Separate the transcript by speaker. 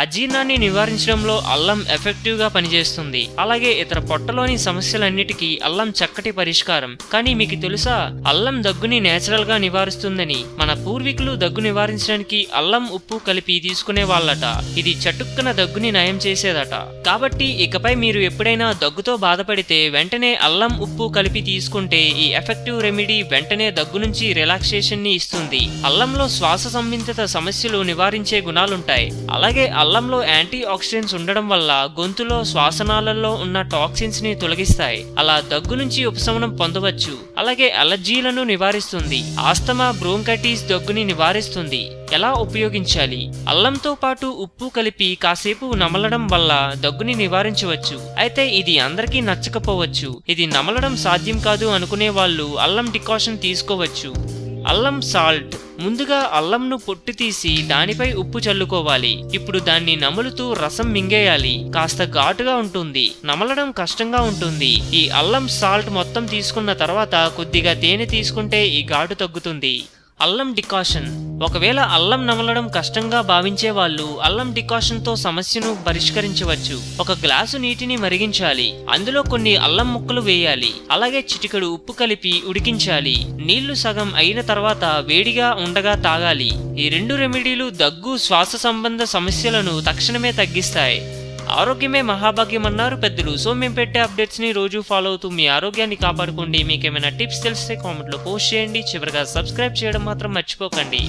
Speaker 1: అజీర్ణాన్ని నివారించడంలో అల్లం ఎఫెక్టివ్గా పనిచేస్తుంది. అలాగే ఇతర పొట్టలోని సమస్యలన్నిటికీ అల్లం చక్కటి పరిష్కారం. కానీ మీకు తెలుసా, అల్లం దగ్గుని నేచురల్ గా నివారిస్తుందని. మన పూర్వీకులు దగ్గు నివారించడానికి అల్లం ఉప్పు కలిపి తీసుకునే వాళ్ళట. ఇది చటుక్కన దగ్గుని నయం చేసేదట. కాబట్టి ఇకపై మీరు ఎప్పుడైనా దగ్గుతో బాధపడితే వెంటనే అల్లం ఉప్పు కలిపి తీసుకుంటే ఈ ఎఫెక్టివ్ రెమెడీ వెంటనే దగ్గు నుంచి రిలాక్సేషన్ ని ఇస్తుంది. అల్లంలో శ్వాస సంబంధిత సమస్యలు నివారించే గుణాలుంటాయి. అలాగే అల్లంలో యాంటీ ఆక్సిడెంట్స్ ఉండడం వల్ల గొంతులో శ్వాసనాళాల్లో ఉన్న టాక్సిన్స్ ని తొలగిస్తాయి. అలా దగ్గు నుంచి ఉపశమనం పొందవచ్చు. అలాగే అలర్జీలను నివారిస్తుంది. ఆస్తమా, బ్రోంకైటిస్ దగ్గుని నివారిస్తుంది. ఎలా ఉపయోగించాలి? అల్లంతో పాటు ఉప్పు కలిపి కాసేపు నమలడం వల్ల దగ్గుని నివారించవచ్చు. అయితే ఇది అందరికీ నచ్చకపోవచ్చు. ఇది నమలడం సాధ్యం కాదు అనుకునే వాళ్ళు అల్లం డికాషన్ తీసుకోవచ్చు. అల్లం సాల్ట్. ముందుగా అల్లంను పొట్టు తీసి దానిపై ఉప్పు చల్లుకోవాలి. ఇప్పుడు దాన్ని నములుతూ రసం మింగేయాలి. కాస్త ఘాటుగా ఉంటుంది, నమలడం కష్టంగా ఉంటుంది. ఈ అల్లం సాల్ట్ మొత్తం తీసుకున్న తర్వాత కొద్దిగా తేనె తీసుకుంటే ఈ ఘాటు తగ్గుతుంది. అల్లం డికాషన్. ఒకవేళ అల్లం నమలడం కష్టంగా భావించే వాళ్ళు అల్లం డికాషన్ తో సమస్యను పరిష్కరించవచ్చు. ఒక గ్లాసు నీటిని మరిగించాలి. అందులో కొన్ని అల్లం ముక్కలు వేయాలి. అలాగే చిటికెడు ఉప్పు కలిపి ఉడికించాలి. నీళ్లు సగం అయిన తర్వాత వేడిగా ఉండగా తాగాలి. ఈ రెండు రెమెడీలు దగ్గు, శ్వాస సంబంధ సమస్యలను తక్షణమే తగ్గిస్తాయి. ఆరోగ్యమే మహాభాగ్యం అన్నారు పెద్దలు. సో మేము పెట్టే అప్డేట్స్ ని రోజు ఫాలో అవుతూ మీ ఆరోగ్యాన్ని కాపాడుకోండి. మీకేమైనా టిప్స్ తెలిస్తే కామెంట్ లో పోస్ట్ చేయండి. చివరిగా సబ్స్క్రైబ్ చేయడం మాత్రం మర్చిపోకండి.